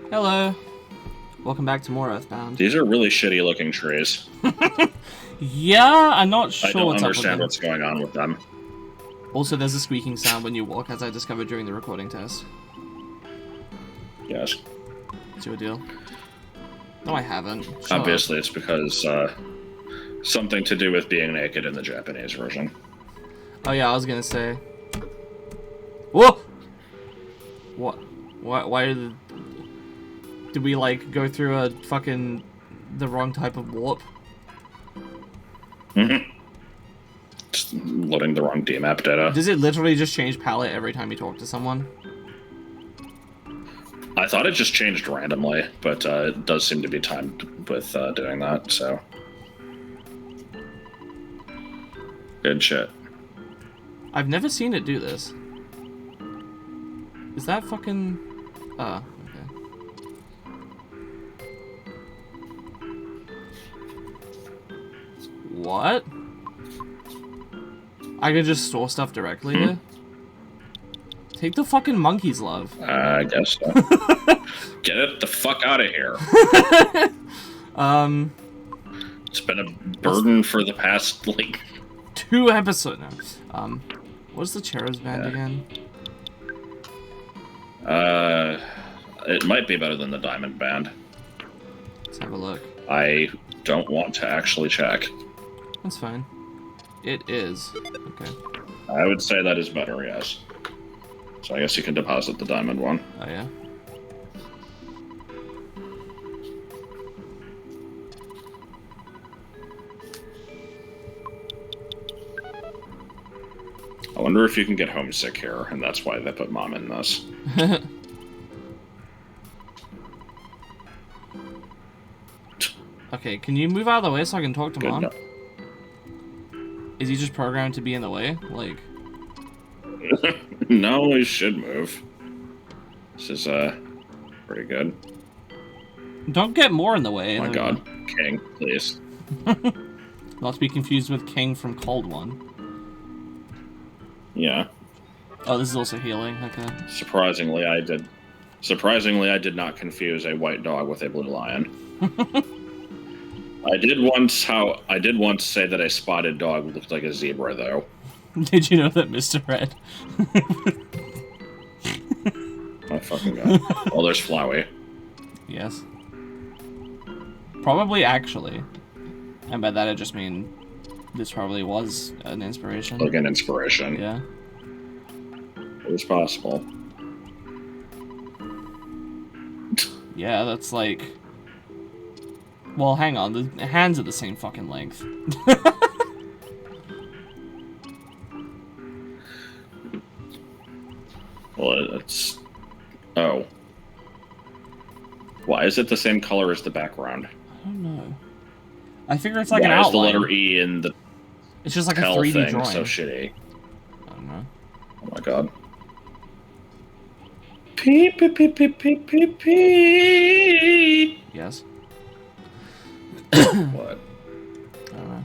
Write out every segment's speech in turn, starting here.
Hello. Welcome back to more EarthBound. These are really shitty looking trees. Yeah, I'm not sure I don't what's understand up with what's going on with them. them. Also, there's a squeaking sound when you walk, as I discovered during the recording test. Yes. It's your deal. No, I haven't. Shut Obviously, up. it's because something to do with being naked in the Japanese version. Oh yeah, I was gonna say. Whoa! What? Why did we, like, go through a fucking... the wrong type of warp? Just loading the wrong DMAP data. Does it literally just change palette every time you talk to someone? I thought it just changed randomly, but it does seem to be timed with doing that, so. Good shit. I've never seen it do this. Is that fucking... okay. What? I could just store stuff directly here? Take the fucking monkey's love. I guess so. Get it the fuck out of here. It's been a burden for the past, like... 2 episodes now. What's the Chero's band again? It might be better than the Diamond Band. Let's have a look. I don't want to actually check. That's fine. It is. Okay. I would say that is better, yes. So I guess you can deposit the Diamond one. Oh, yeah? I wonder if you can get homesick here, and that's why they put Mom in this. Okay, can you move out of the way so I can talk to Good Mom? no. Is he just programmed to be in the way? Like... No, he should move. This is, pretty good. Don't get more in the way. Oh my god. King, please. Not to be confused with King from Cold One. Yeah. Oh, this is also healing. Okay. Surprisingly, I did not confuse a white dog with a blue lion. I did once say that a spotted dog looked like a zebra, though. Did you know that Mr. Red? Oh, fucking god. Well, there's Flowey. Yes. Probably, actually. And by that I just mean this probably was an inspiration. Like an inspiration. Yeah. It was possible. Yeah, that's like... Well, hang on. The hands are the same fucking length. Well, it's... Oh. Why is it the same color as the background? I don't know. I figure it's like Why an outline. Why is the letter E in the It's just like a L 3D thing drawing. so shitty? I don't know. Oh my god. Peep, peep, peep, peep, peep, peep, peep. Yes. What? I don't know.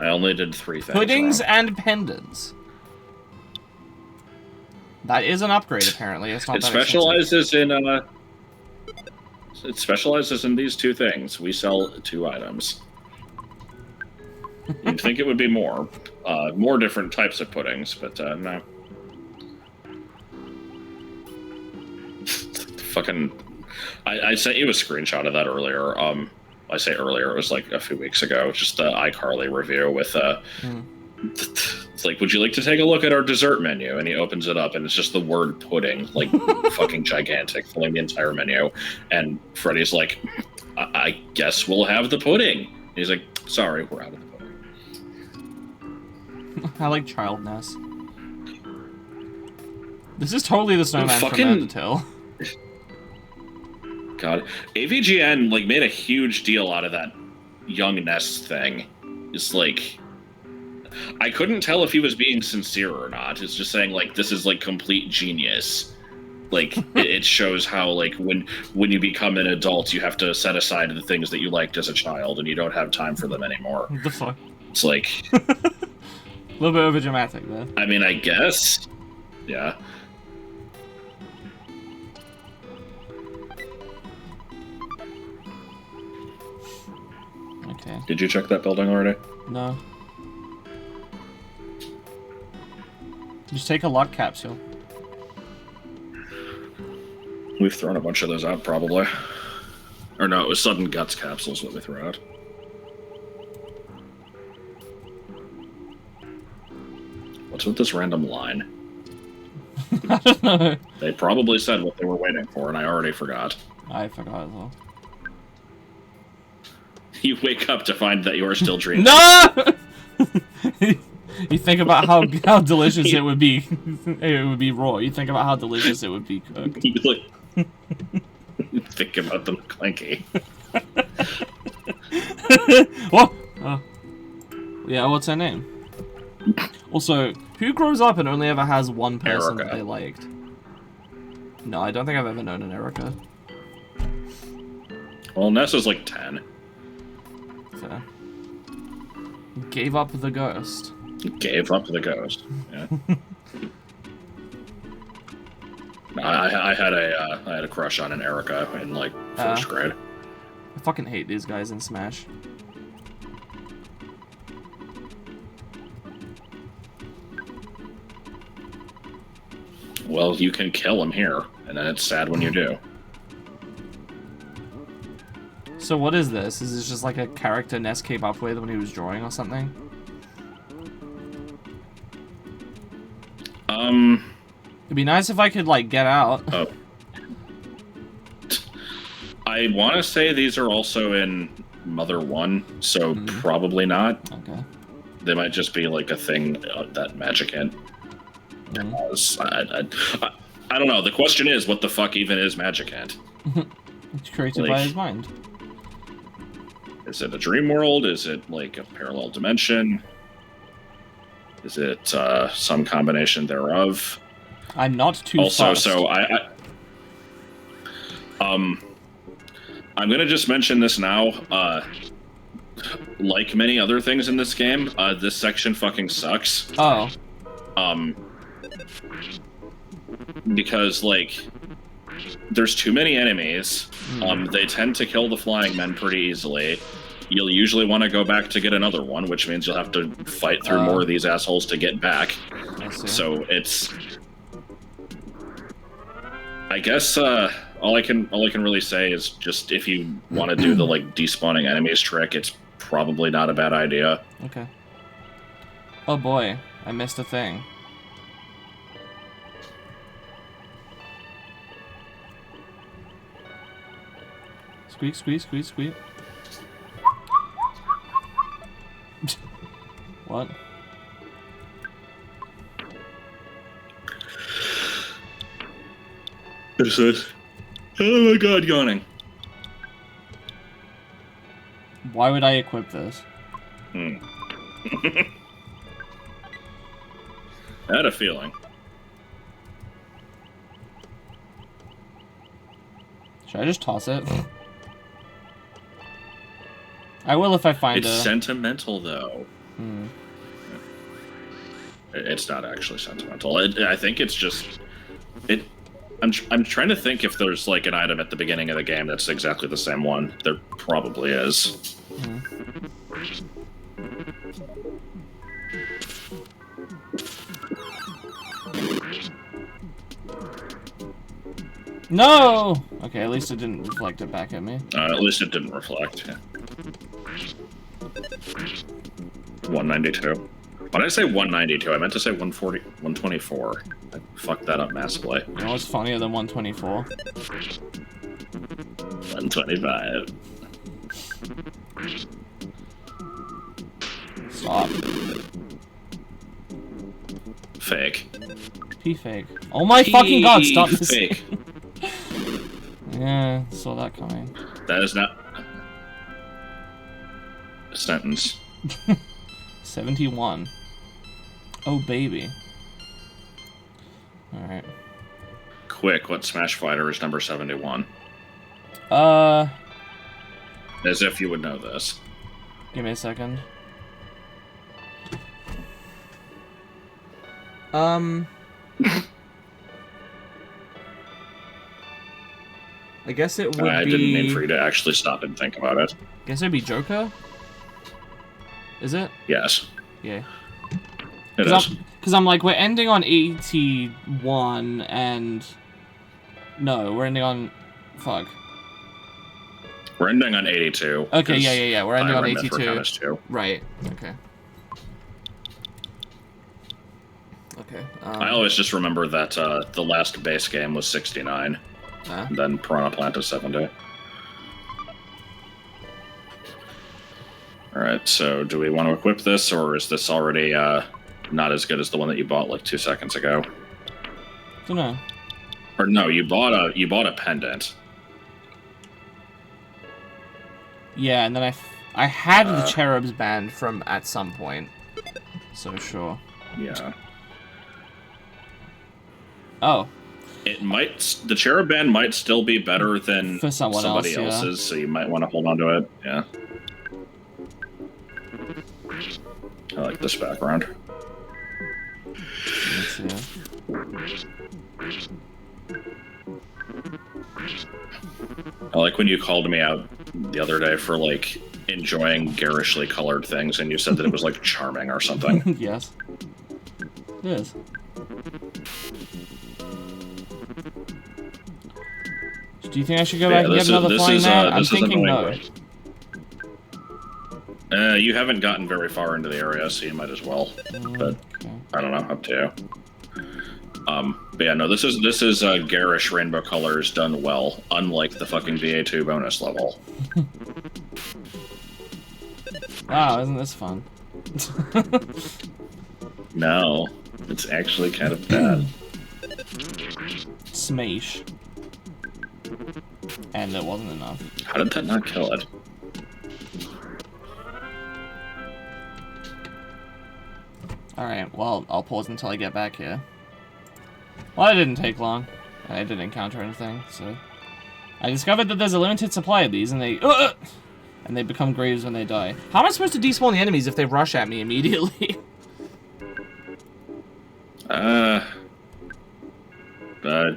I only did 3 things Puddings wrong. and pendants. That is an upgrade, apparently. It's not It that specializes in It specializes in these 2 things. We sell 2 items. You'd think it would be more different types of puddings, but no. Fucking, I sent you a screenshot of that earlier. I say earlier, it was like a few weeks ago. Just the iCarly review with It's like, would you like to take a look at our dessert menu? And he opens it up, and it's just the word pudding, like fucking gigantic, filling the entire menu. And Freddy's like, I guess we'll have the pudding. And he's like, sorry, we're out of the pudding. I like childness. This is totally the snowman from Undertale. God, AVGN like made a huge deal out of that young Ness thing. It's like, I couldn't tell if he was being sincere or not. It's just saying like this is like complete genius. Like it shows how like when you become an adult, you have to set aside the things that you liked as a child, and you don't have time for them anymore. What the fuck? It's like a little bit overdramatic there. I mean, I guess, yeah. Okay. Did you check that building already? No. Just take a luck capsule. We've thrown a bunch of those out, probably. Or no, it was Sudden Guts capsules that we threw out. What's with this random line? I don't know. They probably said what they were waiting for, and I already forgot. I forgot as well. You wake up to find that you are still dreaming. No! You think about how delicious it would be. It would be raw. You think about how delicious it would be cooked. You think about them clanky. What? Oh. Yeah, what's her name? Also, who grows up and only ever has one person that they liked? No, I don't think I've ever known an Erica. Well, Nessa's like 10. Fair. Gave up the ghost. Gave up the ghost. Yeah. I had a crush on an Erica in like first grade. I fucking hate these guys in Smash. Well, you can kill him here, and then it's sad when you do. So what is this? Is this just like a character Ness came up with when he was drawing or something? It'd be nice if I could, like, get out. Oh. I want to say these are also in Mother 1, so probably not. Okay. They might just be, like, a thing that Magic Ant has. I don't know. The question is, what the fuck even is Magic Ant? It's created by his mind. Is it a dream world? Is it, like, a parallel dimension? Is it some combination thereof? I'm not too also, fast. so I'm gonna just mention this now. Like many other things in this game, this section fucking sucks. Oh. Because like, there's too many enemies. They tend to kill the flying men pretty easily. You'll usually want to go back to get another one, which means you'll have to fight through more of these assholes to get back. So it's, I guess, all I can really say is just if you want to do the like despawning enemies trick, it's probably not a bad idea. Okay. Oh boy, I missed a thing. Squeak, squeak, squeak, squeak. What? This is. Oh my god, yawning. Why would I equip this? I had a feeling. Should I just toss it? I will if I find it. It's a... sentimental, though. It's not actually sentimental. I think it's just... I'm trying to think if there's like an item at the beginning of the game that's exactly the same one. There probably is. No! Okay, at least it didn't reflect it back at me. At least it didn't reflect. Yeah. 192. When I say 192, I meant to say 140, 124. I fucked that up massively. You know what's funnier than 124? 125. Stop. Fake. P-fake. Oh my fucking god, stop this. Fake. Yeah, saw that coming. That is not a sentence. 71. Oh, baby. Alright. Quick, what Smash Fighter is number 71? As if you would know this. Give me a second. I guess it would be... I didn't mean for you to actually stop and think about it. I guess it'd be Joker? Is it? Yes. Yeah. It is. Because I'm like, we're ending on 81 and... No, we're ending on... Fuck. We're ending on 82. Okay, yeah. We're ending on 82. Too. Right. Okay. Okay. I always just remember that the last base game was 69. And then Piranha Plant is 70. Alright, so do we want to equip this, or is this already not as good as the one that you bought like 2 seconds ago? Don't know. Or no, you bought a pendant. Yeah, and then I had the Cherub's Band from at some point. So sure. Yeah. Oh. The Cherub Band might still be better than for somebody else's, so you might want to hold on to it. Yeah. I like this background. Let's see. I like when you called me out the other day for, like, enjoying garishly colored things, and you said that it was, like, charming or something. Yes. It is. Do you think I should go back and get another flying man? I'm thinking no. You haven't gotten very far into the area, so you might as well. But okay. I don't know, up to you. But yeah, no, this is garish rainbow colors done well, unlike the fucking BA2 bonus level. Wow, isn't this fun? No, it's actually kind of bad. Smash. And it wasn't enough. How did that not kill it? Alright, well, I'll pause until I get back here. Well, it didn't take long. I didn't encounter anything, so... I discovered that there's a limited supply of these, and they become graves when they die. How am I supposed to despawn the enemies if they rush at me immediately? I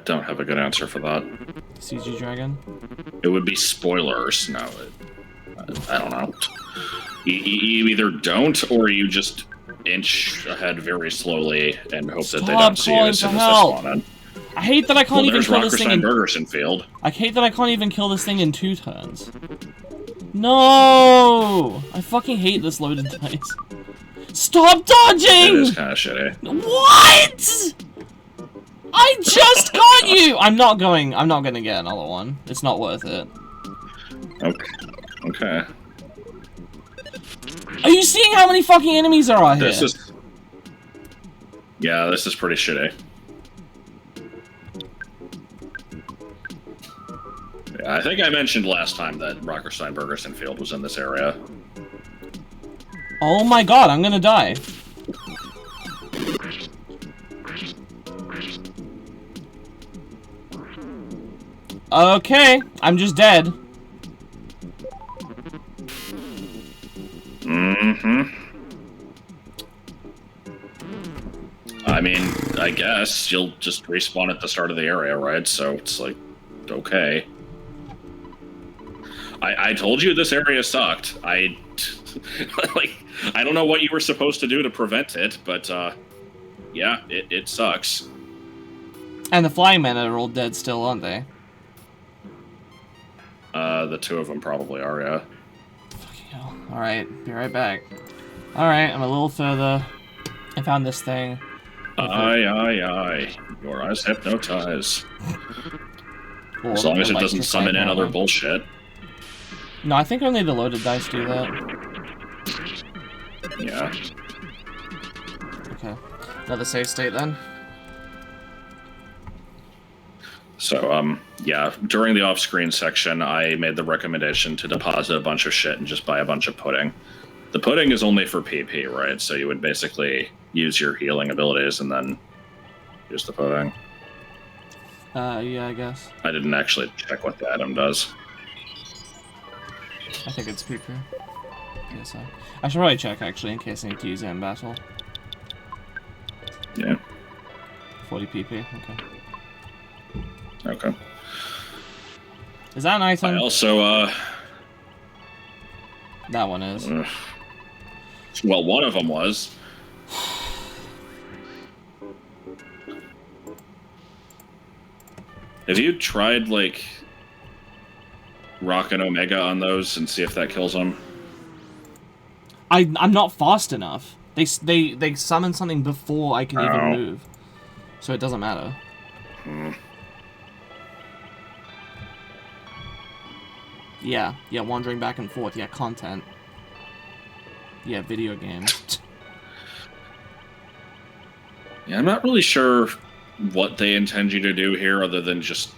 don't have a good answer for that. CG Dragon? It would be spoilers. No, I don't know. You either don't, or you just inch ahead very slowly and hope that they don't see you as soon as they spawn in. I hate that I can't even kill this thing in... Bergerson Field. I hate that I can't even kill this thing in 2 turns. No! I fucking hate this loaded dice. Stop dodging! It is kind of shitty. What? I just got you! I'm not gonna get another one. It's not worth it. Okay. Are you seeing how many fucking enemies there are here? Yeah, this is pretty shitty. Yeah, I think I mentioned last time that Rockerstein Bergerson Field was in this area. Oh my god, I'm gonna die. Okay, I'm just dead. I mean, I guess you'll just respawn at the start of the area, right? So it's like, okay. I told you this area sucked. I don't know what you were supposed to do to prevent it, but yeah, it sucks. And the flying men are all dead still, aren't they? The 2 of them probably are, yeah. Fucking hell. Alright, be right back. Alright, I'm a little further. I found this thing. Aye. Your eyes hypnotize. As long as it doesn't summon in other bullshit. No, I think only the loaded dice do that. Yeah. Okay. Another save state then. So, yeah, during the off-screen section, I made the recommendation to deposit a bunch of shit and just buy a bunch of pudding. The pudding is only for PP, right? So you would basically use your healing abilities and then use the pudding. Yeah, I guess. I didn't actually check what the item does. I think it's PP. Yeah, so. I should probably check, actually, in case I need to use it in battle. Yeah. 40 PP, okay. Okay. Is that an item? I also, That one is. Well, one of them was. Have you tried, like, Rock and Omega on those and see if that kills them? I'm not fast enough. They summon something before I can even move. So it doesn't matter. Yeah, wandering back and forth. Yeah, content. Yeah, video games. Yeah, I'm not really sure what they intend you to do here other than just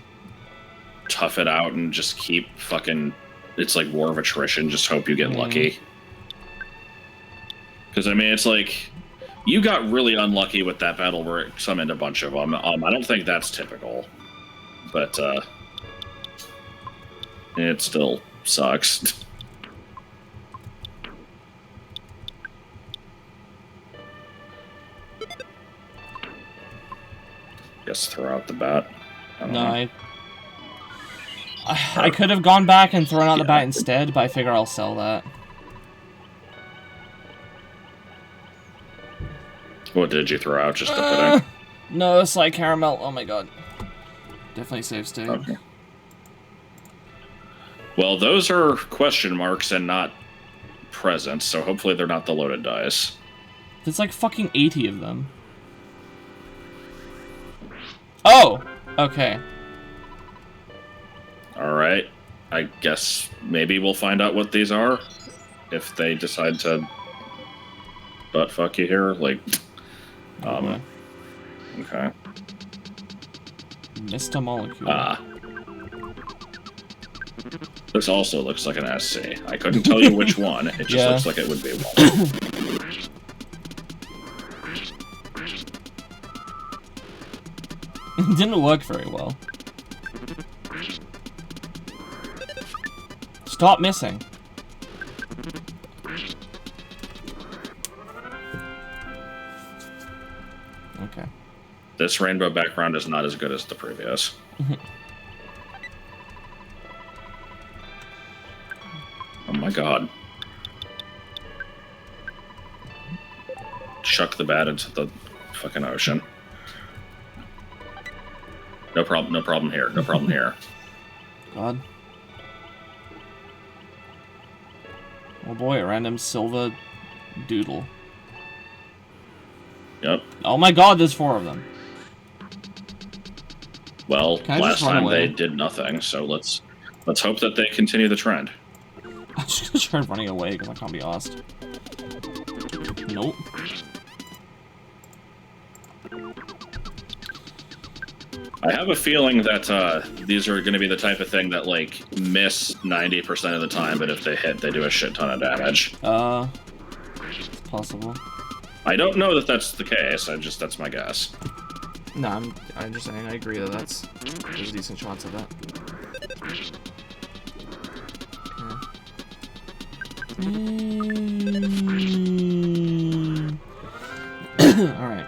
tough it out and just keep fucking... It's like war of attrition, just hope you get lucky. Because, I mean, it's like... You got really unlucky with that battle where it summoned a bunch of them. I don't think that's typical. But, it still sucks. Guess throw out the bat. No, I could have gone back and thrown out the bat instead, but I figure I'll sell that. What did you throw out? Just the pudding? No, it's like caramel. Oh my god. Definitely save state. Okay. Well, those are question marks and not presents, so hopefully they're not the loaded dice. There's like fucking 80 of them. Oh! Okay. Alright. I guess maybe we'll find out what these are. If they decide to butt fuck you here. Like, okay. Mr. Molecule. This also looks like an SC. I couldn't tell you which one. It just looks like it would be one. It didn't work very well. Stop missing. Okay. This rainbow background is not as good as the previous. Oh my god. Chuck the bat into the fucking ocean. No problem here. No problem here. God. Oh boy, a random silver doodle. Yep. Oh my god, there's 4 of them. Well, last time they did nothing, so let's hope that they continue the trend. I'm just gonna try running away because I can't be asked. Nope. I have a feeling that these are going to be the type of thing that, like, miss 90% of the time, but if they hit, they do a shit ton of damage. It's possible. I don't know that that's the case, that's my guess. No, I'm just saying, I agree that there's decent shots of that. Alright.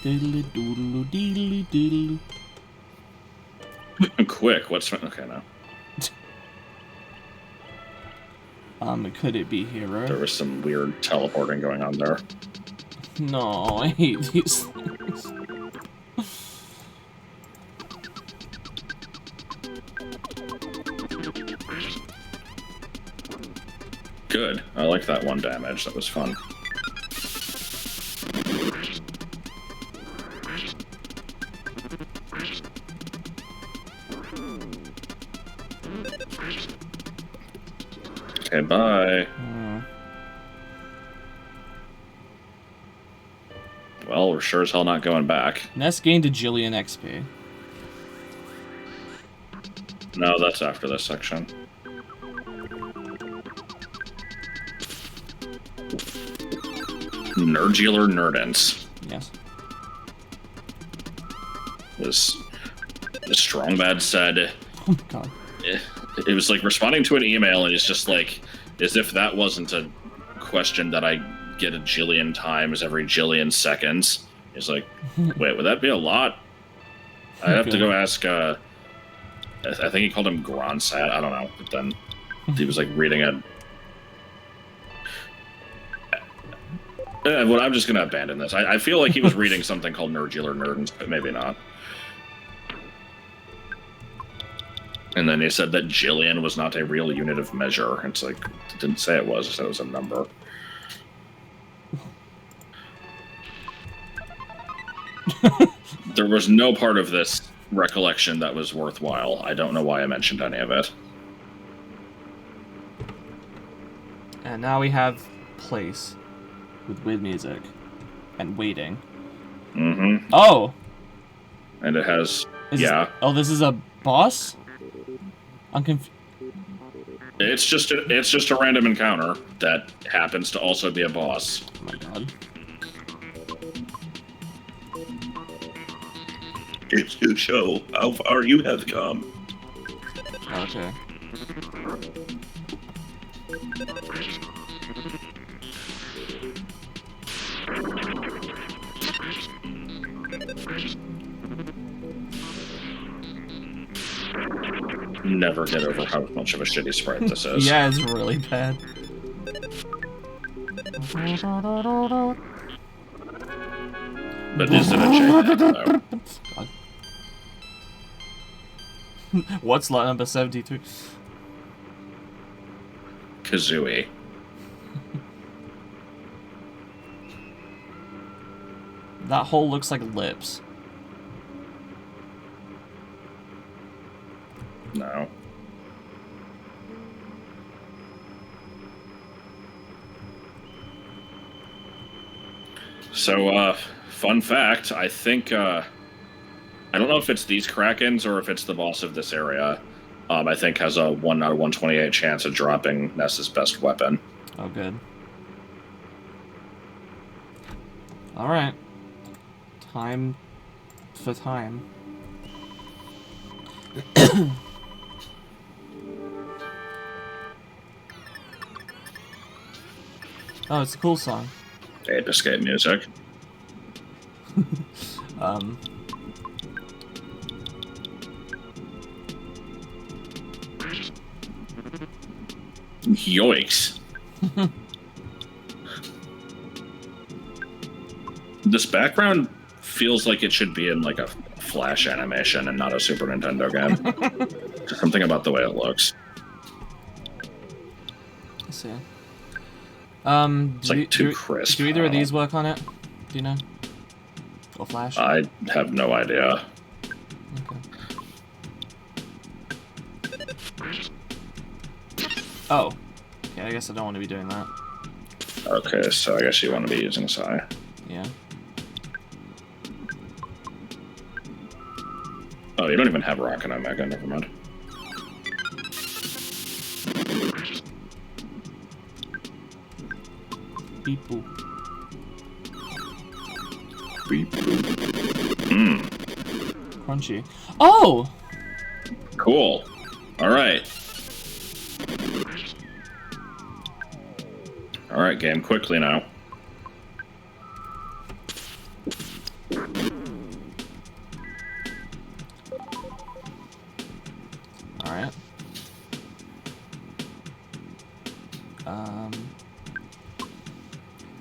Diddly doodly diddly diddly. Quick, what's... Okay, no. Could it be hero? There was some weird teleporting going on there. No, I hate these things. Good. I like that 1 damage. That was fun. Okay, bye. Well, we're sure as hell not going back. Ness gained a Jillian XP. No, that's after this section. Nerdular Nerdance. Yes. As Strongbad said, Oh my god. It was like responding to an email, and it's just like, as if that wasn't a question that I get a jillion times every jillion seconds. It's like, wait, would that be a lot? I have to go ask, I think he called him Gronsat, I don't know, but then he was like reading a Well, I'm just gonna abandon this. I feel like he was reading something called Nerdular Nerdens, but maybe not. And then he said that Jillian was not a real unit of measure. It's like, it didn't say it was, it said it was a number. There was no part of this recollection that was worthwhile. I don't know why I mentioned any of it. And now we have place with weird music and waiting. Mm-hmm. Oh! And it has, Oh, this is a boss? I'm confused. It's just a random encounter that happens to also be a boss. Oh my god. It's to show how far you have come. Okay. Never get over how much of a shitty sprite this is. Yeah, it's really bad. But is it a JPEG, though? What's lot number 73? Kazooie. That hole looks like lips. No. So, fun fact, I think, I don't know if it's these Krakens or if it's the boss of this area, I think has a 1 out of 128 chance of dropping Ness's best weapon. Oh, good. Alright. Time for time. Oh, it's a cool song. Ape Escape music. Yoicks. This background feels like it should be in like a Flash animation and not a Super Nintendo game. Just something about the way it looks. Let's see. It's like too crisp. Do either of these work on it? Do you know? Or Flash? I have no idea. Okay. Oh. Okay, I guess I don't want to be doing that. Okay, so I guess you want to be using Psy. Yeah. Oh, you don't even have Rocket Omega, never mind. Beep boop. Beep boop. Mmm. Crunchy. Oh! Cool. Alright. Alright, game, quickly now. Alright.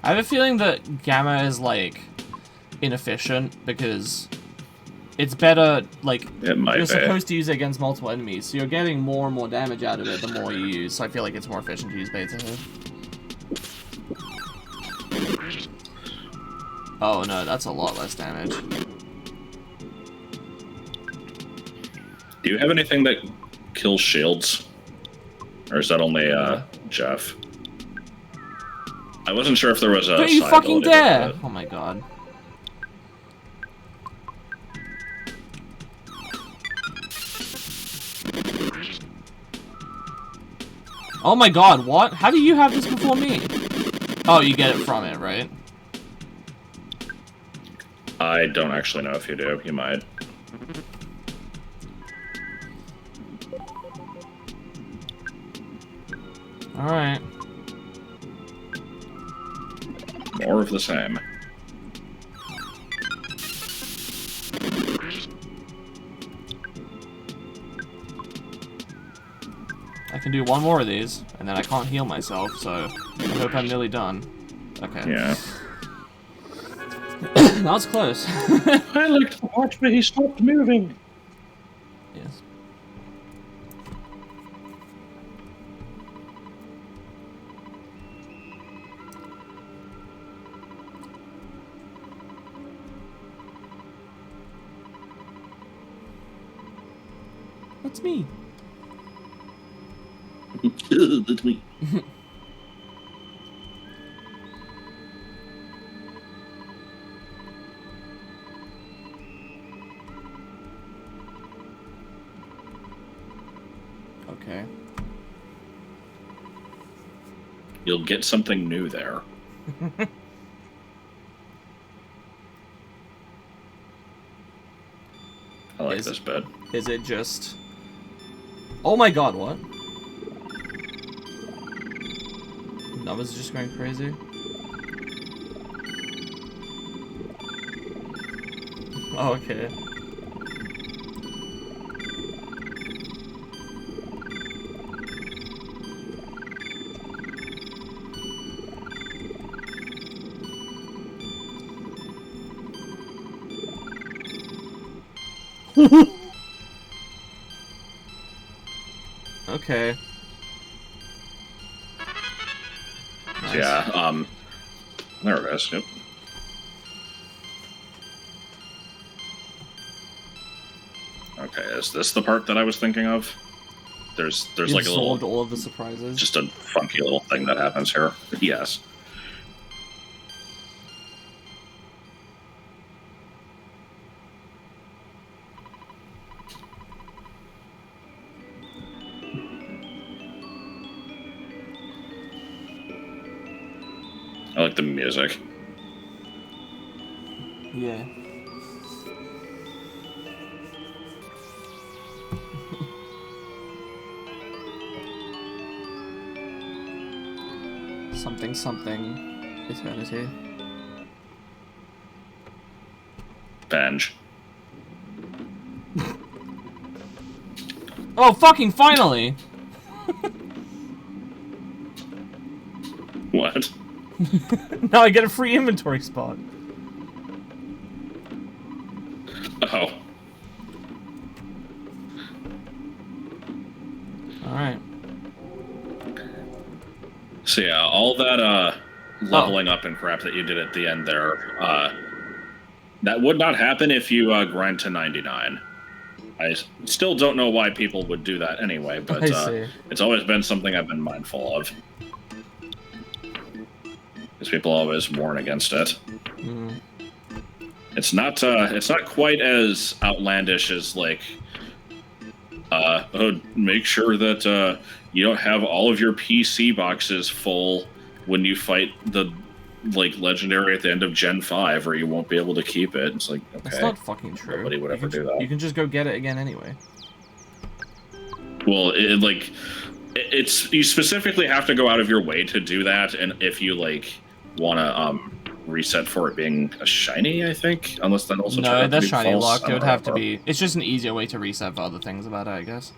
I have a feeling that Gamma is, like, inefficient, because it's better, like, you're supposed to use it against multiple enemies, so you're getting more and more damage out of it the more you use, so I feel like it's more efficient to use Beta here. Oh no, that's a lot less damage. Do you have anything that kills shields? Or is that only, Jeff? I wasn't sure if there was a Don't you fucking dare! Oh my god. Oh my god, what? How do you have this before me? Oh, you get it from it, right? I don't actually know if you do. You might. Alright. More of the same. I can do one more of these, and then I can't heal myself, so I hope I'm nearly done. Okay. Yeah. that was close. I looked to watch, but he stopped moving. Yes. That's me. That's me. Okay. You'll get something new there. I like this bit. Is it just... Oh my god, what? That was just going crazy. Oh, okay. Okay. Nice. Yeah, there it is, yep. Okay, is this the part that I was thinking of? There's You like a little... solved all of the surprises. Just a funky little thing that happens here. Yes. I like the music. Yeah. Something, something, eternity. Benj. Oh, fucking finally! What? Now I get a free inventory spot. Oh. Alright. So yeah, all that leveling up and crap that you did at the end there, that would not happen if you grind to 99. I still don't know why people would do that anyway, but it's always been something I've been mindful of. Because people always warn against it. Mm. It's not quite as outlandish as like, make sure that you don't have all of your PC boxes full when you fight the legendary at the end of Gen 5, or you won't be able to keep it. It's like, okay, that's not fucking true. Nobody would ever do that. You can just go get it again anyway. Well, it's you specifically have to go out of your way to do that, and if you want to reset for it being a shiny, I think, unless that also no, that's shiny locked. It would have to be. It's just an easier way to reset for other things about it, I guess.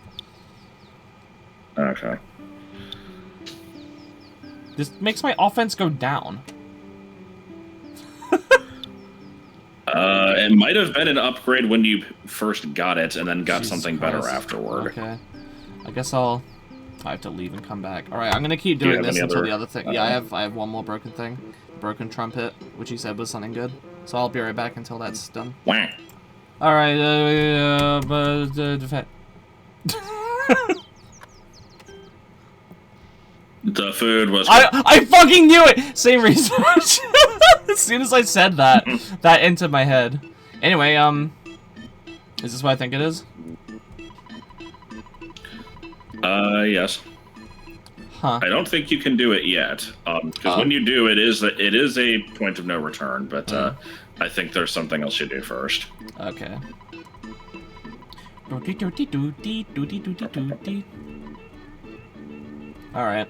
Okay. This makes my offense go down. It might have been an upgrade when you first got it, and then got something better afterward. Okay. I guess I have to leave and come back. All right, I'm gonna keep doing this until the other thing. Yeah, I have one more broken thing, broken trumpet, which you said was something good. So I'll be right back until that's done. Wah. All right, defend. The food was. I fucking knew it. Same research. As soon as I said that, that entered my head. Anyway, is this what I think it is? Yes. Huh. I don't think you can do it yet, because when you do, it is a point of no return. But I think there's something else you do first. Okay. All right.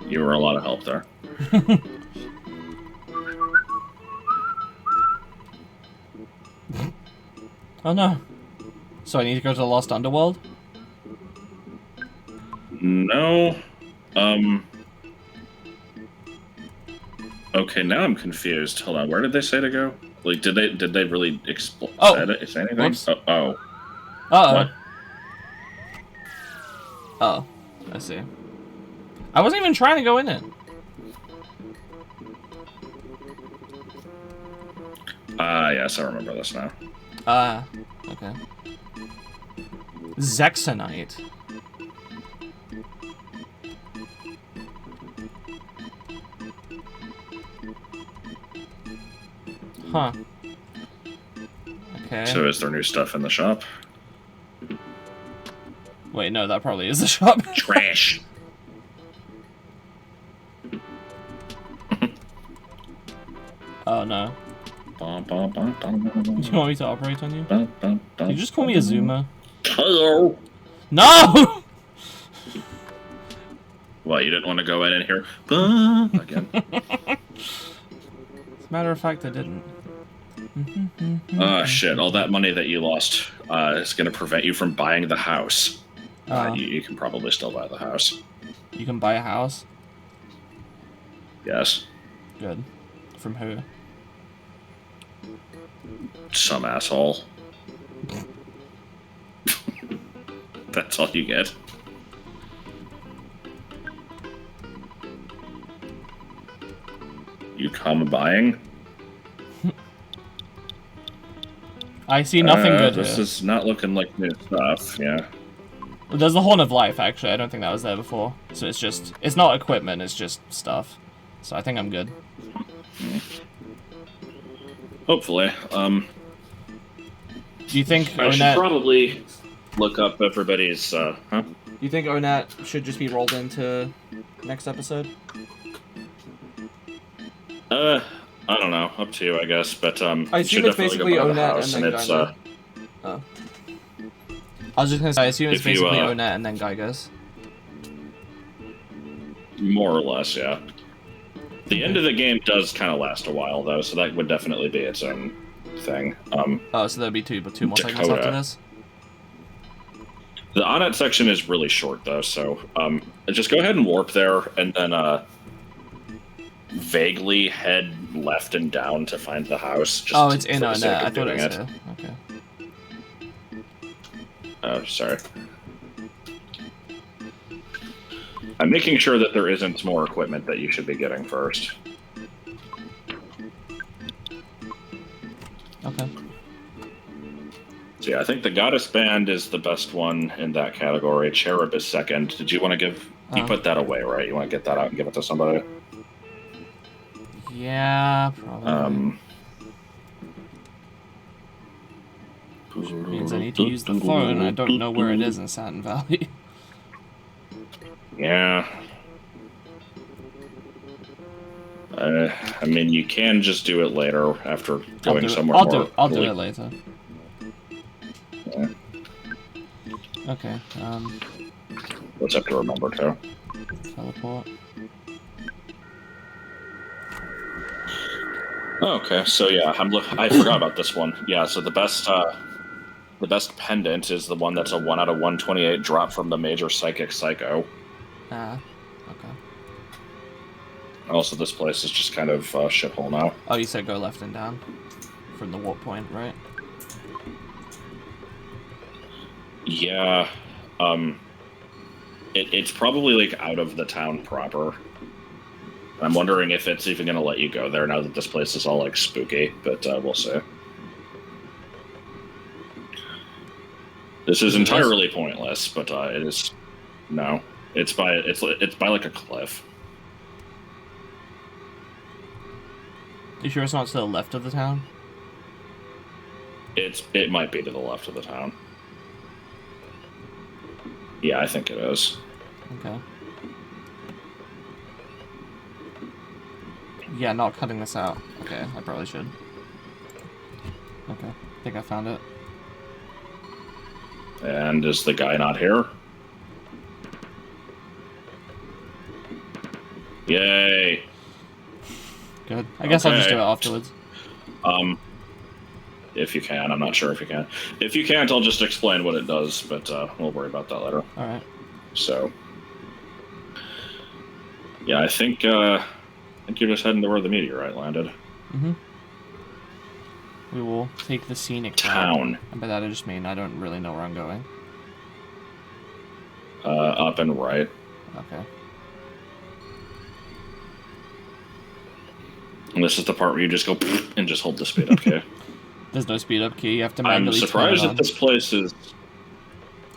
You were a lot of help there. Oh no. So I need to go to the Lost Underworld? No. Okay, now I'm confused. Hold on, where did they say to go? Like, did they really say anything? Whoops. Oh. Uh-oh. What? Oh, I see. I wasn't even trying to go in it. Yes, I remember this now. Okay. Zexonite. Huh. Okay. So is there new stuff in the shop? Wait, no, that probably is the shop. Trash. Oh, no. Bum, bum, bum, bum, bum, Do you want me to operate on you? bum, bum, Can you just call me Azuma? Hello. No! What, you didn't want to go in here? Again. As a matter of fact, I didn't. Oh, shit. All that money that you lost is going to prevent you from buying the house. You can probably still buy the house. You can buy a house? Yes. Good. From who? Some asshole. That's all you get. You come buying? I see nothing good This here. is not looking like new stuff, yeah. Well, there's the Horn of Life, actually. I don't think that was there before. So it's just... It's not equipment, it's just stuff. So I think I'm good. Hopefully. Do you think I should Onat... probably look up everybody's, huh? Do you think Onat should just be rolled into next episode? I don't know. Up to you, I guess. But, I you should assume it's definitely basically go buy the Onat house, and then it's, Gyna. Oh. I was just gonna say, I assume it's If you, basically Onat and then Gygas. more or less, yeah. The end of the game does kind of last a while, though, so that would definitely be its own thing. Oh, so there'll be two more segments Dakota. after this? The Onat section is really short, though, so just go ahead and warp there, and then vaguely head left and down to find the house. Just Oh, it's in for the Onat. sake of I thought it doing was here. Okay. Oh, sorry. I'm making sure that there isn't more equipment that you should be getting first. Okay. So yeah, I think the Goddess Band is the best one in that category. Cherub is second. Did you want to give... You put that away, right? You want to get that out and give it to somebody? Yeah, probably. Which means I need to use the phone. I don't know where it is in Satin Valley. Yeah. I mean, you can just do it later after going somewhere more. I'll do it later. Yeah. Okay. Let's have to remember to. Teleport. Okay, so yeah, I forgot about this one. Yeah, so the best pendant is the one that's a 1 out of 128 drop from the major psychic psycho. Okay. Also, this place is just kind of a shithole now. Oh, you said go left and down from the warp point, right? Yeah. It's probably like out of the town proper. I'm wondering if it's even going to let you go there now that this place is all like spooky, but we'll see. This is entirely pointless, but it is. No, it's by like a cliff. You sure it's not to the left of the town? It might be to the left of the town. Yeah, I think it is. Okay. Yeah, not cutting this out. Okay, I probably should. Okay, I think I found it. And is the guy not here? Yay! Good. I guess I'll just do it afterwards. If you can. I'm not sure if you can. If you can't, I'll just explain what it does, but we'll worry about that later. Alright. So, yeah, I think think you're just heading to where the meteorite landed. Mm-hmm. We will take the scenic town. And by that I just mean I don't really know where I'm going. Up and right. Okay. And this is the part where you just go and just hold the speed up key. There's no speed up key. You have to I'm manually surprised turn it that on. this place is.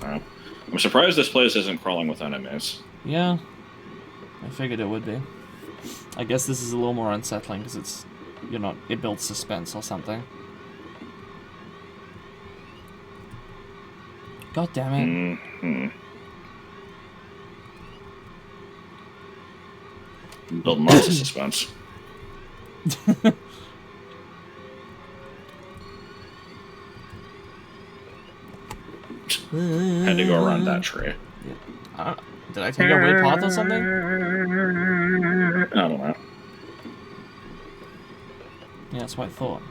I'm surprised this place isn't crawling with enemies. Yeah, I figured it would be. I guess this is a little more unsettling because it's, you're not. It builds suspense or something. God damn it! Mm-hmm. Building lots of suspense. Had to go around that tree. Yeah. Did I take a weird path or something? I don't know. Yeah, that's what I thought.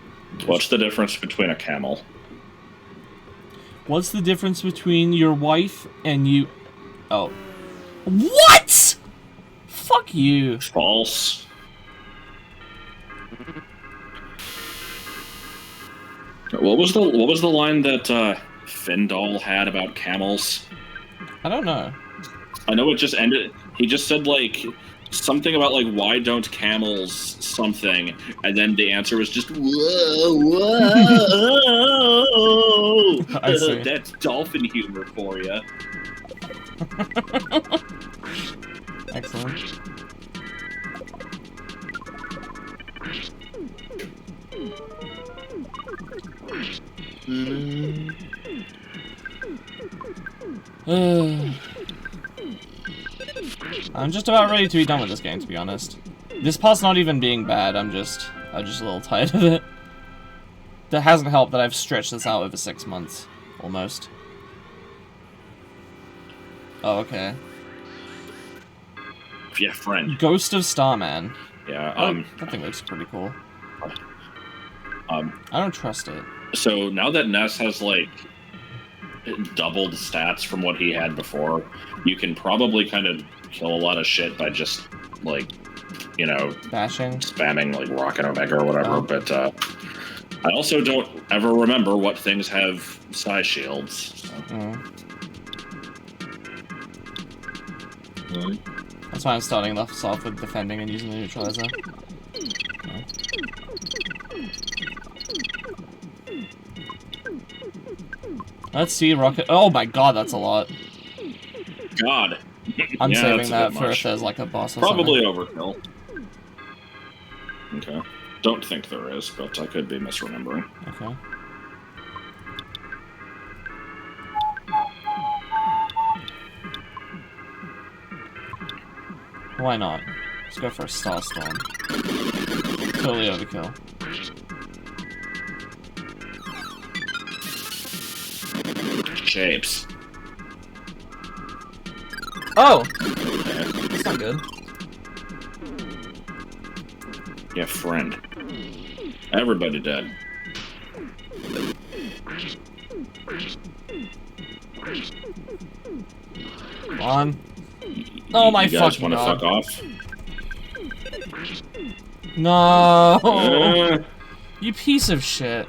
What's the difference between a camel? What's the difference between your wife and you? Oh. What? Fuck you. False. What was the line that Findall had about camels? I don't know. I know it just ended. He just said like something about like why don't camels something, and then the answer was just whoa, whoa. I see. That's dolphin humor for you. Excellent. I'm just about ready to be done with this game, to be honest. This part's not even being bad, I'm just a little tired of it. That hasn't helped that I've stretched this out over 6 months. Almost. Oh, okay. Yeah, friend. Ghost of Starman. Yeah, that thing looks pretty cool. I don't trust it. So now that Ness has like doubled stats from what he had before, you can probably kind of kill a lot of shit by just like, you know, bashing, spamming like Rocket Omega or whatever. Oh. But I also don't ever remember what things have psi shields. So. That's why I'm starting off with defending and using the neutralizer. Let's see, rocket. Oh my god, that's a lot. God. I'm yeah, saving that for much. if there's like a boss or Probably something. Overkill. Okay. Don't think there is, but I could be misremembering. Okay. Why not? Let's go for a Starstorm. Totally overkill. Shapes. Oh! That's not good. Yeah, friend. Everybody dead. Come on. Oh my fucking god. You guys want to fuck off? No! You piece of shit.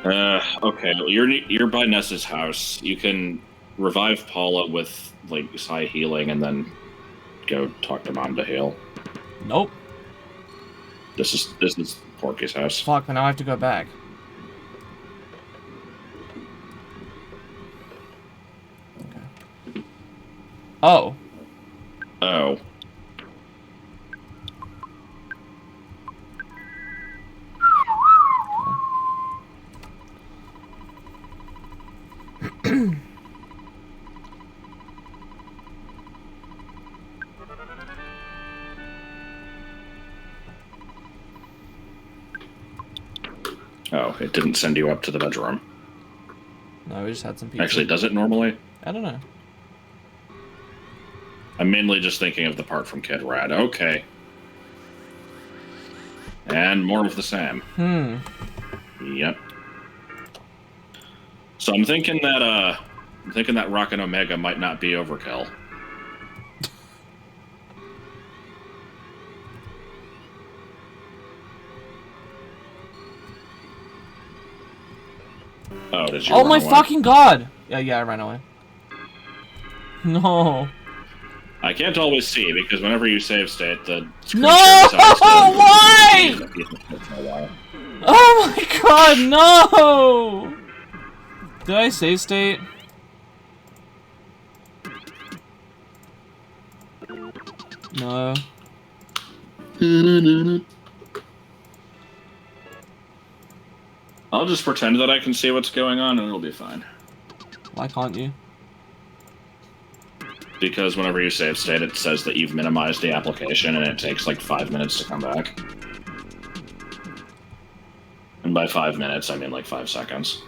Okay, you're by Ness's house. You can revive Paula with like psi healing, and then go talk to Mom to heal. Nope. This is Porky's house. Fuck, but now I have to go back. Okay. Oh. Oh. Oh, it didn't send you up to the bedroom. No, we just had some pizza. Actually, does it normally? I don't know. I'm mainly just thinking of the part from Kid Rad. Okay. And more of the same. Yep. So I'm thinking that Rocket Omega might not be overkill. Oh, did you Oh run my away? fucking god! Yeah, I ran away. No. I can't always see, because whenever you save state, the screen No! share decides to... Why? Oh my god, no! Did I save state? No. I'll just pretend that I can see what's going on, and it'll be fine. Why can't you? Because whenever you save state, it says that you've minimized the application, and it takes like 5 minutes to come back. And by 5 minutes, I mean like 5 seconds.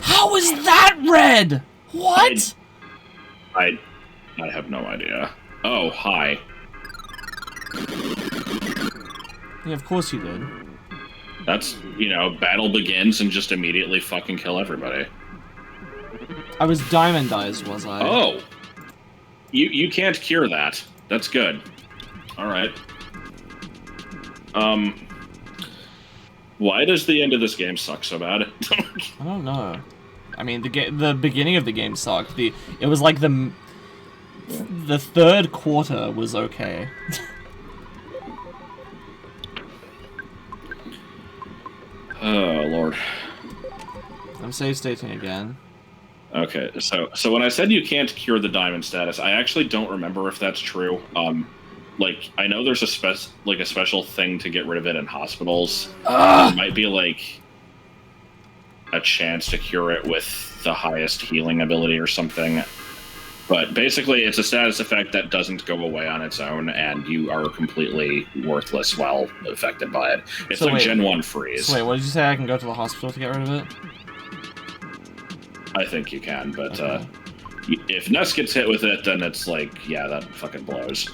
How is that red? What? I have no idea. Oh, hi. Yeah, of course you did. That's, you know, battle begins and just immediately fucking kill everybody. I was diamondized, was I? Oh! You can't cure that. That's good. Alright. Why does the end of this game suck so bad? I don't know. I mean, the beginning of the game sucked. It was like the third quarter was okay. Oh, Lord. I'm save stating again. Okay, so when I said you can't cure the diamond status, I actually don't remember if that's true. Like, I know there's a special thing to get rid of it in hospitals. There might be, like, a chance to cure it with the highest healing ability or something. But basically, it's a status effect that doesn't go away on its own, and you are completely worthless while affected by it. It's like Gen 1 freeze. So wait, what did you say? I can go to the hospital to get rid of it? I think you can, but okay. If Ness gets hit with it, then it's like, yeah, that fucking blows.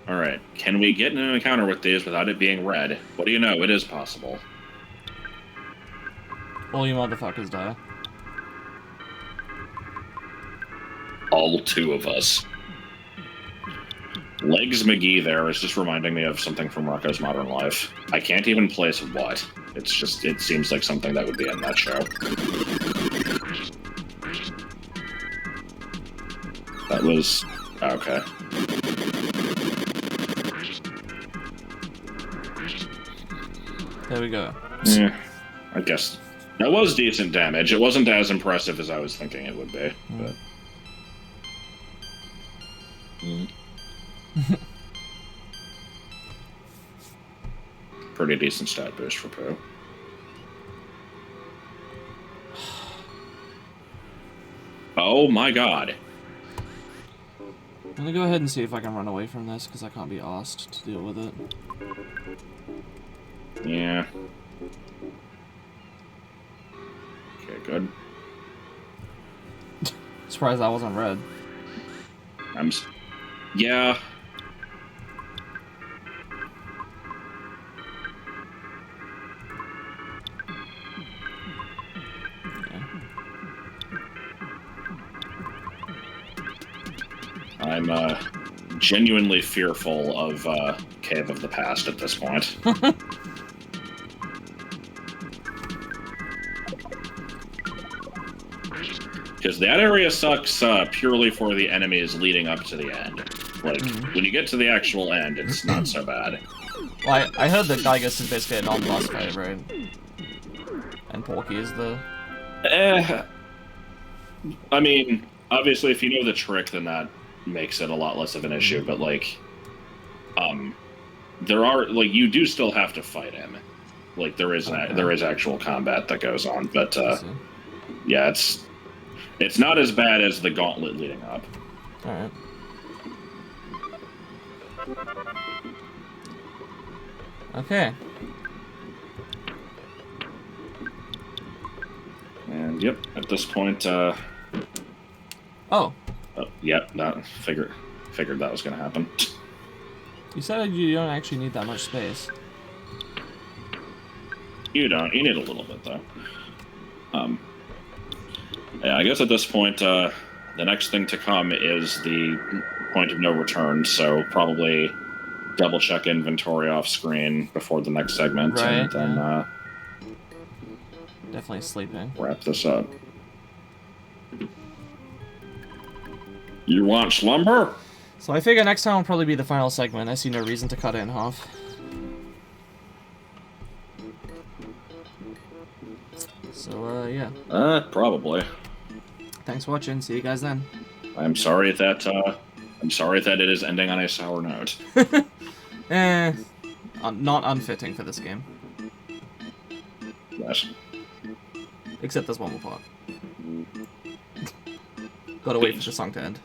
Alright, can we get in an encounter with these without it being red? What do you know? It is possible. All you motherfuckers die. All 2 of us. Legs McGee there is just reminding me of something from Rocko's Modern Life. I can't even place what. It's just, it seems like something that would be in that show. That was... okay. There we go. Yeah, I guess. That was decent damage. It wasn't as impressive as I was thinking it would be, but... Pretty decent stat boost for Pooh. Oh my god. I'm gonna go ahead and see if I can run away from this, because I can't be asked to deal with it. Yeah. Okay, good. Surprised that wasn't red. Yeah. I'm genuinely fearful of Cave of the Past at this point. Because that area sucks purely for the enemies leading up to the end. Like, when you get to the actual end, it's not so bad. Well, I heard that Gygus is basically a non-boss fight, right? And Porky is the... I mean, obviously, if you know the trick, then that makes it a lot less of an issue, but, like, there are, like, you do still have to fight him. Like, there is actual combat that goes on, but, yeah, It's not as bad as the gauntlet leading up. Alright. Okay. And yep, at this point, Oh. yep, that figured that was gonna happen. You said you don't actually need that much space. You don't. You need a little bit though. Yeah, I guess at this point, the next thing to come is the point of no return. So probably double check inventory off screen before the next segment, Right, and then yeah. Definitely sleeping. wrap this up. You want slumber? So I figure next time will probably be the final segment. I see no reason to cut it in half. So, yeah. Probably. Thanks for watching. See you guys then. I'm sorry that it is ending on a sour note. Not unfitting for this game. Yes. Except there's one more part. Gotta wait for the song to end.